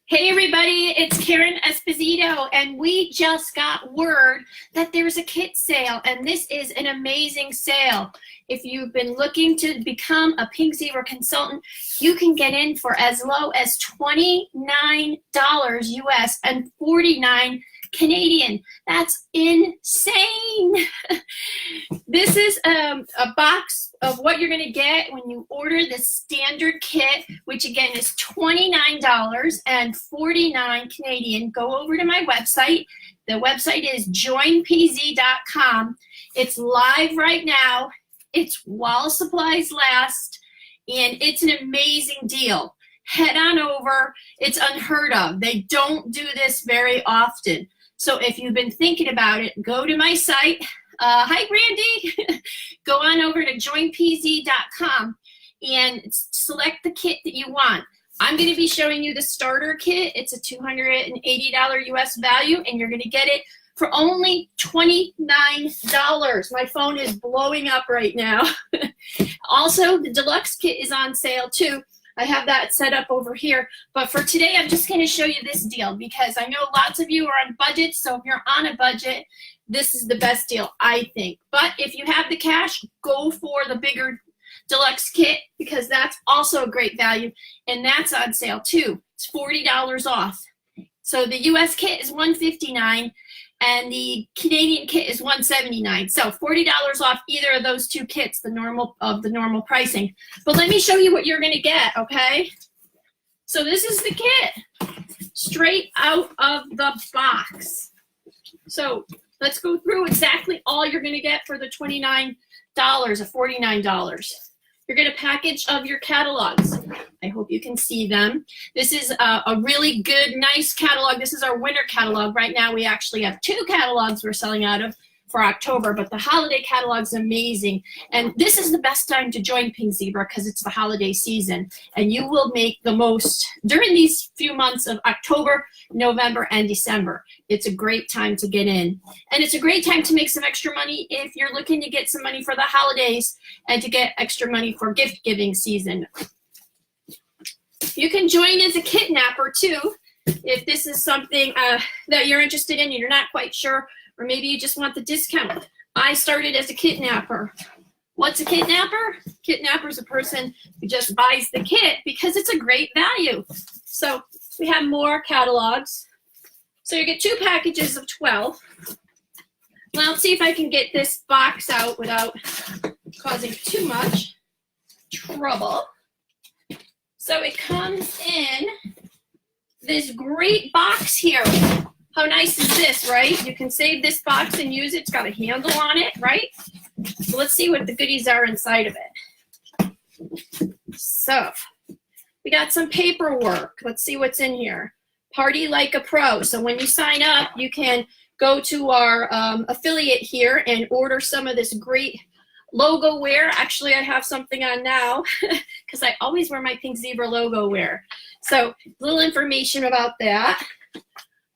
Hey everybody, it's Karen Esposito, and we just got word that there's a kit sale, and this is an amazing sale. If you've been looking to become a Pink Zebra consultant, you can get in for as low as $29 US and 49 Canadian. That's insane. This is a box of what you're going to get when you order the standard kit, which again is $29 and 49 Canadian. Go over to my website. The website is joinpz.com. It's live right now. It's while supplies last, and it's an amazing deal. Head on over. It's unheard of. They don't do this very often. So if you've been thinking about it, go to my site. Hi, Brandy. Go on over to joinpz.com and select the kit that you want. I'm going to be showing you the starter kit. It's a $280 US value, and you're going to get it for only $29. My phone is blowing up right now. Also, the deluxe kit is on sale too. I have that set up over here. But for today, I'm just going to show you this deal because I know lots of you are on budget. So if you're on a budget, this is the best deal, I think. But if you have the cash, go for the bigger deluxe kit because that's also a great value. And that's on sale too. It's $40 off. So the US kit is $159 and the Canadian kit is $179. So $40 off either of those two kits, the normal pricing. But let me show you what you're going to get, okay? So this is the kit straight out of the box. So let's go through exactly all you're going to get for the $29 or $49. You're going to package of your catalogs. I hope you can see them. This is a really good, nice catalog. This is our winter catalog. Right now, we actually have 2 catalogs we're selling out of for October, but the holiday catalog is amazing. And this is the best time to join Pink Zebra because it's the holiday season. And you will make the most during these few months of October, November, and December. It's a great time to get in. And it's a great time to make some extra money if you're looking to get some money for the holidays and to get extra money for gift giving season. You can join as a kidnapper too if this is something that you're interested in and you're not quite sure, or maybe you just want the discount. I started as a kidnapper. What's a kidnapper? Kidnapper is a person who just buys the kit because it's a great value. So we have more catalogs. So you get 2 packages of 12. Well, let's see if I can get this box out without causing too much trouble. So it comes in this great box here. How nice is this, right? You can save this box and use it. It's got a handle on it, right? So let's see what the goodies are inside of it. So we got some paperwork. Let's see what's in here. Party like a pro. So when you sign up, you can go to our affiliate here and order some of this great logo wear. Actually, I have something on now because I always wear my Pink Zebra logo wear. So a little information about that.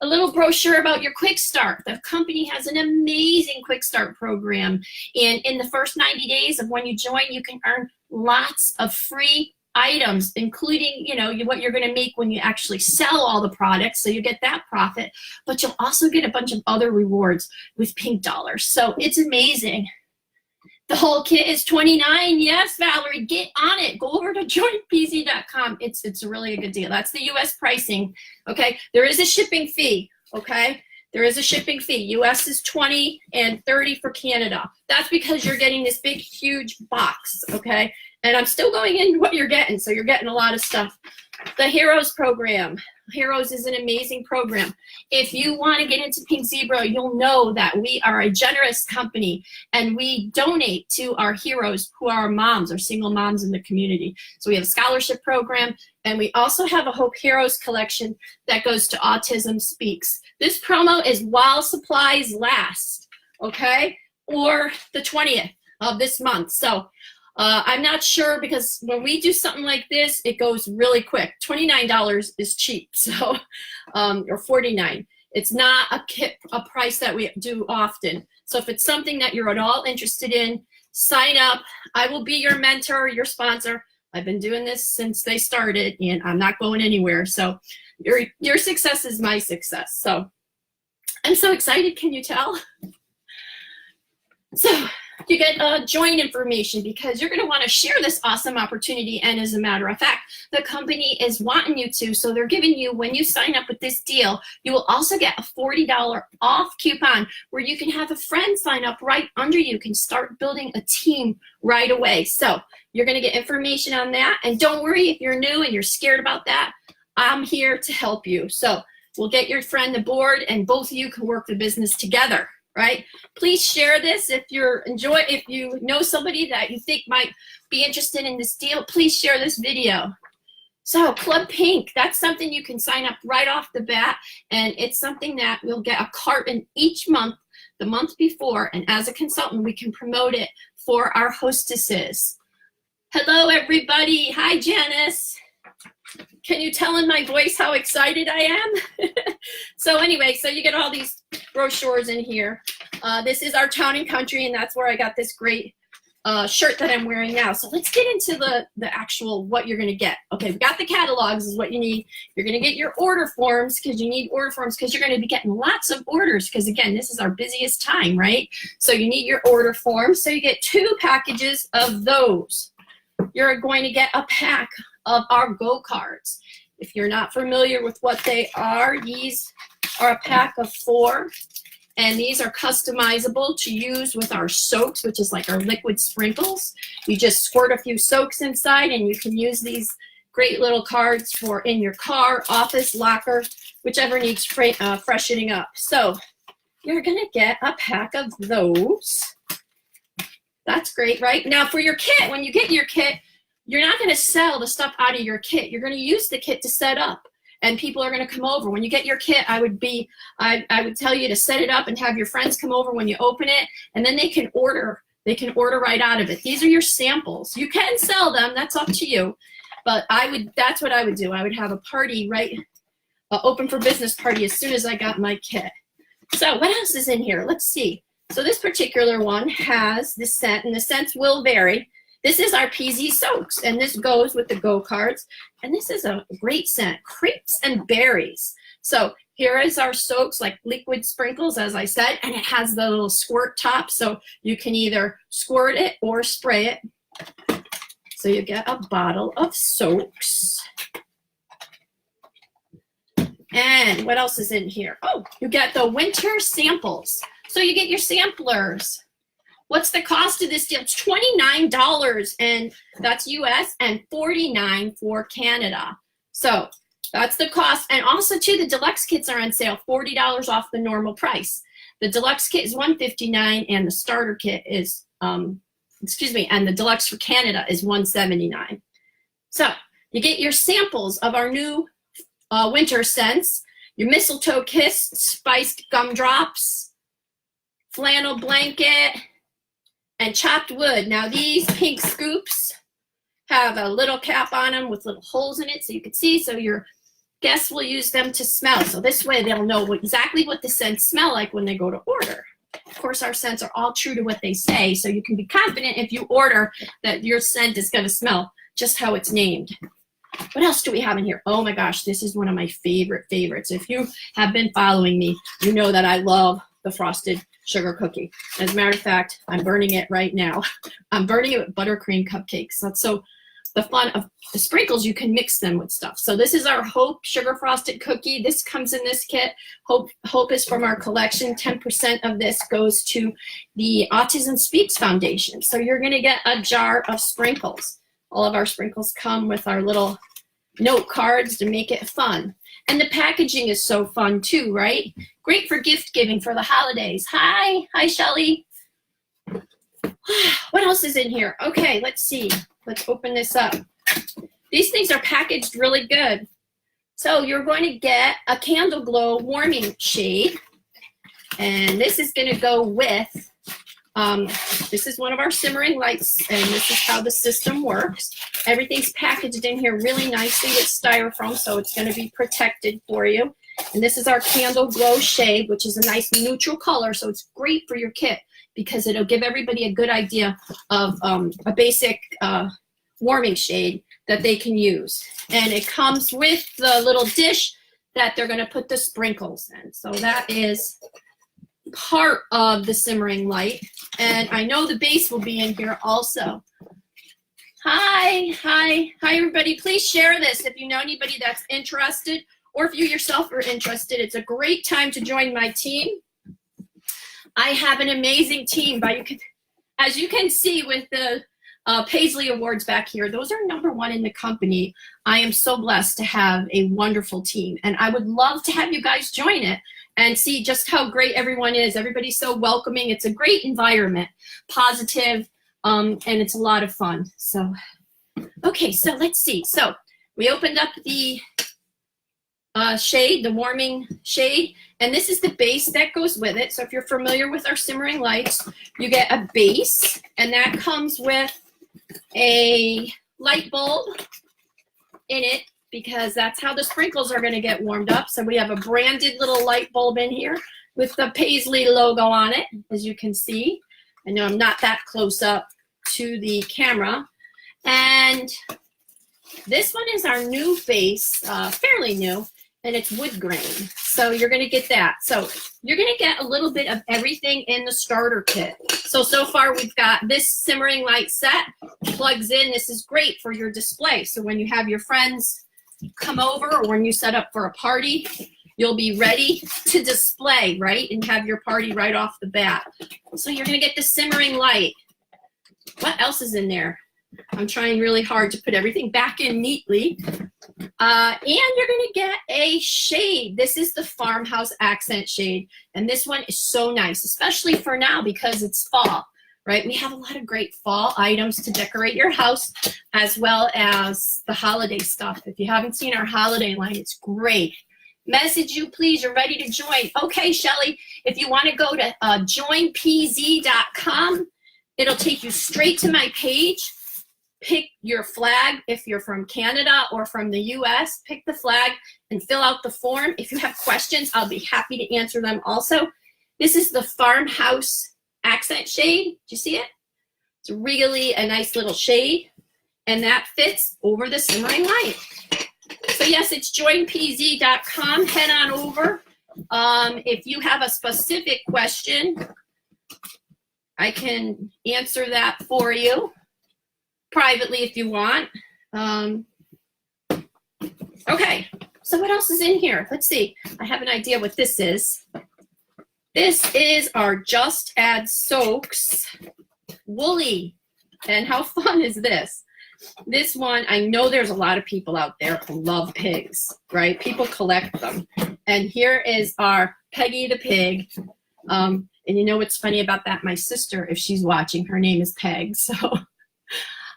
A little brochure about your Quick Start. The company has an amazing Quick Start program. And in the first 90 days of when you join, you can earn lots of free items, including, what you're going to make when you actually sell all the products. So you get that profit, but you'll also get a bunch of other rewards with Pink Dollars. So it's amazing. The whole kit is $29. Yes, Valerie, get on it. Go over to joinpz.com. It's really a good deal. That's the U.S. pricing, okay? There is a shipping fee, okay? There is a shipping fee. U.S. is $20 and $30 for Canada. That's because you're getting this big, huge box, okay? And I'm still going into what you're getting, so you're getting a lot of stuff. The Heroes program. Heroes is an amazing program. If you want to get into Pink Zebra, you'll know that we are a generous company and we donate to our heroes who are moms or single moms in the community. So we have a scholarship program, and we also have a Hope Heroes collection that goes to Autism Speaks. This promo is while supplies last, okay? Or the 20th of this month. So I'm not sure because when we do something like this, it goes really quick. $29 is cheap, so or $49. It's not a price that we do often. So if it's something that you're at all interested in, sign up. I will be your mentor, your sponsor. I've been doing this since they started, and I'm not going anywhere. So your success is my success. So I'm so excited. Can you tell? So you get join information because you're going to want to share this awesome opportunity. And as a matter of fact, the company is wanting you to. So they're giving you, when you sign up with this deal, you will also get a $40 off coupon where you can have a friend sign up right under you. You can start building a team right away. So you're going to get information on that. And don't worry if you're new and you're scared about that. I'm here to help you. So we'll get your friend aboard and both of you can work the business together. Right? Please share this if you know somebody that you think might be interested in this deal, please share this video. So Club Pink, that's something you can sign up right off the bat, and it's something that we'll get a carton each month, the month before, and as a consultant, we can promote it for our hostesses. Hello, everybody. Hi, Janice. Can you tell in my voice how excited I am? So anyway, so you get all these brochures in here. This is our Town and Country, and that's where I got this great shirt that I'm wearing now. So let's get into the actual what you're going to get. Okay, we got the catalogs is what you need. You're going to get your order forms because you need order forms because you're going to be getting lots of orders because, again, this is our busiest time, right? So you need your order forms. So you get 2 packages of those. You're going to get a pack of our Go Cards. If you're not familiar with what they are, these are a pack of 4, and these are customizable to use with our soaks, which is like our liquid sprinkles. You just squirt a few soaks inside, and you can use these great little cards for in your car, office, locker, whichever needs freshening up. So you're gonna get a pack of those. That's great, right? Now for your kit, when you get your kit, you're not going to sell the stuff out of your kit. You're going to use the kit to set up, and people are going to come over. When you get your kit, I would tell you to set it up and have your friends come over when you open it, and then they can order. They can order right out of it. These are your samples. You can sell them. That's up to you. But that's what I would do. I would have a party, right? Open for business party as soon as I got my kit. So what else is in here? Let's see. So this particular one has the scent, and the scents will vary. This is our PZ Soaks, and this goes with the Go Cards. And this is a great scent, crepes and berries. So here is our soaks, like liquid sprinkles, as I said, and it has the little squirt top, so you can either squirt it or spray it. So you get a bottle of soaks. And what else is in here? Oh, you get the winter samples. So you get your samplers. What's the cost of this deal? It's $29, and that's US, and $49 for Canada. So that's the cost. And also, too, the deluxe kits are on sale, $40 off the normal price. The deluxe kit is $159, and the starter kit is, and the deluxe for Canada is $179. So you get your samples of our new winter scents, your mistletoe kiss, spiced gumdrops, flannel blanket, and chopped wood. Now these pink scoops have a little cap on them with little holes in it so you can see, so your guests will use them to smell. So this way they'll know exactly what the scents smell like when they go to order. Of course, our scents are all true to what they say, so you can be confident if you order that your scent is going to smell just how it's named. What else do we have in here? Oh my gosh, this is one of my favorites. If you have been following me, you know that I love the frosted sugar cookie. As a matter of fact, I'm burning it right now. I'm burning it with buttercream cupcakes. So the fun of the sprinkles, you can mix them with stuff. So this is our Hope sugar frosted cookie. This comes in this kit. Hope is from our collection. 10% of this goes to the Autism Speaks Foundation. So you're going to get a jar of sprinkles. All of our sprinkles come with our little note cards to make it fun. And the packaging is so fun too, right? Great for gift giving for the holidays. Hi, Shelly. What else is in here? Okay, let's see. Let's open this up. These things are packaged really good. So you're going to get a Candle Glow warming shade. And this is going to go with, this is one of our simmering lights, and this is how the system works. Everything's packaged in here really nicely with styrofoam, so it's going to be protected for you. And this is our Candle Glow shade, which is a nice neutral color, so it's great for your kit because it'll give everybody a good idea of a basic warming shade that they can use. And it comes with the little dish that they're going to put the sprinkles in. So that is part of the simmering light. And I know the base will be in here also. Hi everybody. Please share this if you know anybody that's interested, or if you yourself are interested. It's a great time to join my team. I have an amazing team, but as you can see with the Paisley Awards back here, those are #1 in the company. I am so blessed to have a wonderful team, and I would love to have you guys join it and see just how great everyone is. Everybody's so welcoming. It's a great environment, positive, and it's a lot of fun. So, okay, so let's see. So we opened up the shade, the warming shade, and this is the base that goes with it. So if you're familiar with our simmering lights, you get a base, and that comes with a light bulb in it, because that's how the sprinkles are going to get warmed up. So we have a branded little light bulb in here with the Paisley logo on it, as you can see. I know I'm not that close up to the camera. And this one is our new base, fairly new, and it's wood grain. So you're going to get that. So you're going to get a little bit of everything in the starter kit. So far we've got this simmering light set, plugs in. This is great for your display. So when you have your friends come over, or when you set up for a party, you'll be ready to display, right? And have your party right off the bat. So you're going to get the simmering light. What else is in there? I'm trying really hard to put everything back in neatly. And you're going to get a shade. This is the Farmhouse Accent Shade. And this one is so nice, especially for now because it's fall, right? We have a lot of great fall items to decorate your house, as well as the holiday stuff. If you haven't seen our holiday line, it's great. Message you, please. You're ready to join. Okay, Shelly, if you want to go to joinpz.com, it'll take you straight to my page. Pick your flag. If you're from Canada or from the US, pick the flag and fill out the form. If you have questions, I'll be happy to answer them also. This is the Farmhouse Accent Shade. Do you see it? It's really a nice little shade, and that fits over the simmering light. So yes, it's joinpz.com. Head on over. If you have a specific question, I can answer that for you privately if you want. Okay, so what else is in here? Let's see. I have an idea what this is. This is our Just Add Soaks Woolly. And how fun is this? This one, I know there's a lot of people out there who love pigs, right? People collect them. And here is our Peggy the Pig. And you know what's funny about that? My sister, if she's watching, her name is Peg. So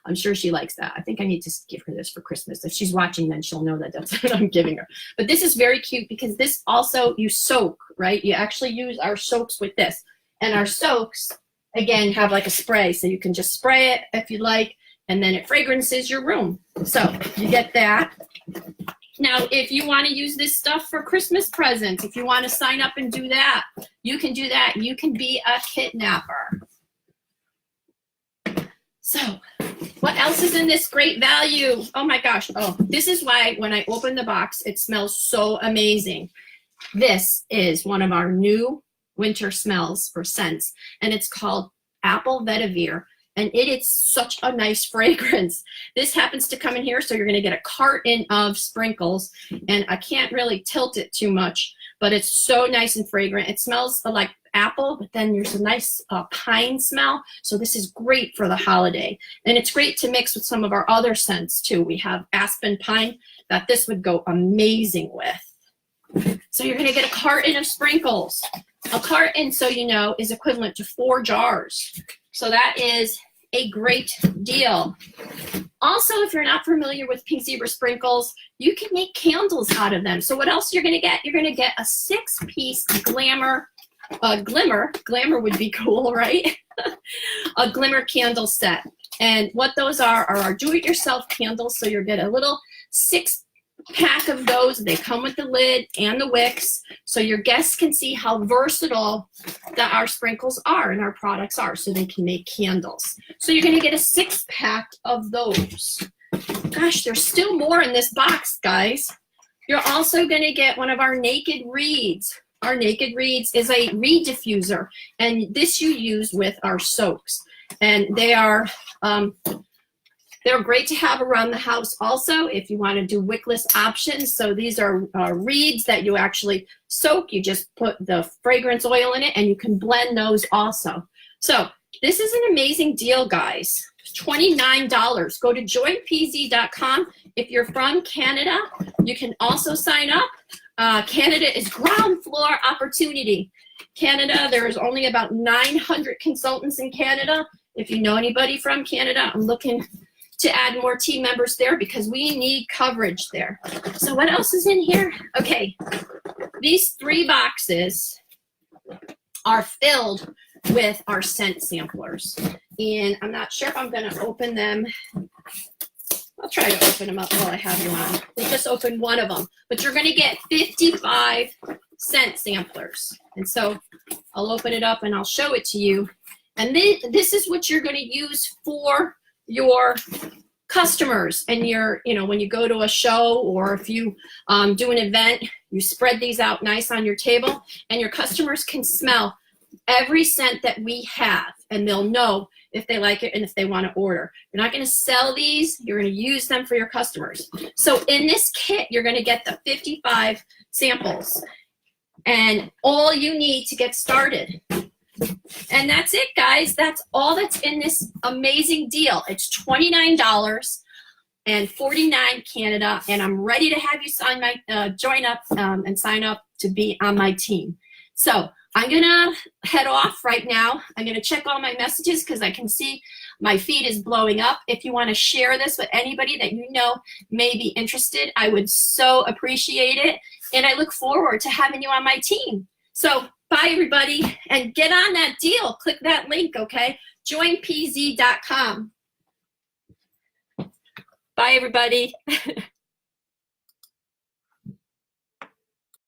I'm sure she likes that. I think I need to give her this for Christmas. If she's watching, then she'll know that that's what I'm giving her. But this is very cute because this also, you soak, right? You actually use our soaks with this. And our soaks, again, have like a spray. So you can just spray it if you like, and then it fragrances your room. So you get that. Now, if you want to use this stuff for Christmas presents, if you want to sign up and do that, you can do that. You can be a kidnapper. So what else is in this great value? Oh my gosh. Oh, this is why when I open the box, it smells so amazing. This is one of our new winter smells or scents, and it's called Apple Vetiver. And it is such a nice fragrance. This happens to come in here, so you're going to get a carton of sprinkles. And I can't really tilt it too much, but it's so nice and fragrant. It smells like apple, but then there's a nice pine smell. So this is great for the holiday. And it's great to mix with some of our other scents too. We have aspen pine that this would go amazing with. So you're going to get a carton of sprinkles. A carton, so you know, is equivalent to 4 jars. So that is a great deal. Also, if you're not familiar with Pink Zebra sprinkles, you can make candles out of them. So what else you're going to get? You're going to get a 6-piece glimmer. Glamour would be cool, right? A glimmer candle set. And what those are our do-it-yourself candles. So you're going to get a little 6 pack of those. They come with the lid and the wicks, so your guests can see how versatile that our sprinkles are and our products are, so they can make candles. So you're going to get a 6-pack of those. Gosh, there's still more in this box, guys. You're also going to get one of our Naked Reeds. Our Naked Reeds is a reed diffuser, and this you use with our soaks. And they're great to have around the house also if you want to do wickless options. So these are reeds that you actually soak. You just put the fragrance oil in it, and you can blend those also. So this is an amazing deal, guys. $29. Go to joinpz.com. If you're from Canada, you can also sign up. Canada is ground floor opportunity. Canada, there's only about 900 consultants in Canada. If you know anybody from Canada, I'm looking to add more team members there because we need coverage there. So what else is in here? Okay, these 3 boxes are filled with our scent samplers. And I'm not sure if I'm going to open them. I'll try to open them up while I have you on. We just opened one of them. But you're going to get 55 scent samplers. And so I'll open it up and I'll show it to you. And then this is what you're going to use for your customers. And when you go to a show or if you do an event, you spread these out nice on your table and your customers can smell every scent that we have, and they'll know if they like it and if they want to order. You're not going to sell these, you're going to use them for your customers. So in this kit, you're going to get the 55 samples and all you need to get started. And that's it, guys. That's all that's in this amazing deal. It's $29 and $49 Canada, and I'm ready to have you join up and sign up to be on my team. So I'm gonna head off right now. I'm gonna check all my messages because I can see my feed is blowing up. If you want to share this with anybody that you know may be interested, I would so appreciate it. And I look forward to having you on my team. So bye, everybody, and get on that deal. Click that link, okay? Joinpz.com. Bye, everybody.